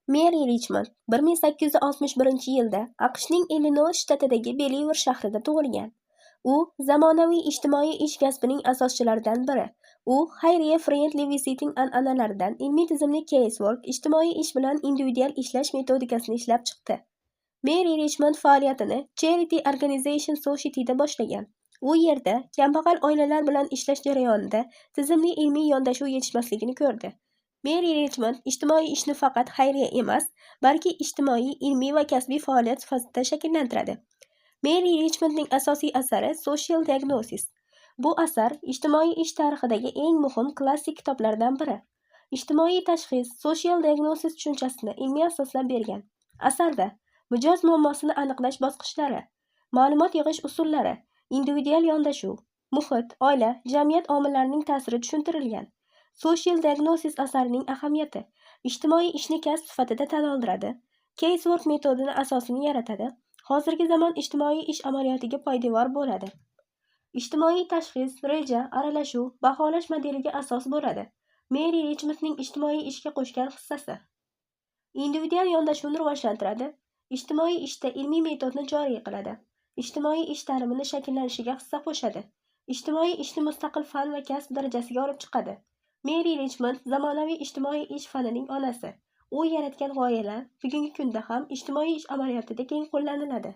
Meri Richmond 1861-yilda AQShning Illinoys shtatidagi Belivr shahrida tug'ilgan. U zamonaviy ijtimoiy ish kasbining asoschilaridan biri. U xayriya Friendly Visiting an'analaridan ilmiy tizimli casework, ijtimoiy ish bilan individual ishlash metodikasini ishlab chiqdi. Meri Richmond faoliyatini Charity Organization Society'da boshlagan. U yerda kambag'al oilalar bilan ishlash jarayonida tizimli ilmiy yondashuv yetishmasligini ko'rdi. Meri Richmond ijtimoiy ishni faqat xayriya emas, balki ijtimoiy, ilmiy va kasbiy faoliyat sifatida shakllantiradi. Meri Richmondning asosiy asari Social Diagnosis. Bu asar ijtimoiy ish tarixidagi eng muhim klassik kitoblardan biri. Ijtimoiy tashxis Social Diagnosis tushunchasini ilmiy asoslab bergan. Asarda mijoz muammosini aniqlash bosqichlari, ma'lumot yig'ish usullari, individual yondashuv, muhit, oila, jamiyat omillarining ta'siri tushuntirilgan. Social Diagnosis asarining ahamiyati: ijtimoiy ishni kasb sifatida tan oldiradi, casework metodini asosini yaratadi, hozirgi zamon ijtimoiy ish amaliyotiga poydevor bo'ladi. Ijtimoiy tashxis, reja, aralashuv, baholash modeliga asos bo'ladi. Meri Richmondning ijtimoiy ishga qo'shgan hissasi: individual yondashuvni rivojlantiradi, ijtimoiy ishda ilmiy metodni joriy qiladi, ijtimoiy ish ta'limini shakllanishiga hissa qo'shadi, ijtimoiy ishni mustaqil fan va kasb darajasiga olib chiqadi. Meri Richmond zamonaviy ijtimoiy ish fanining onasi. U yaratgan g'oyalar bugungi kunda ham ijtimoiy ish amaliyotida keng qo'llaniladi.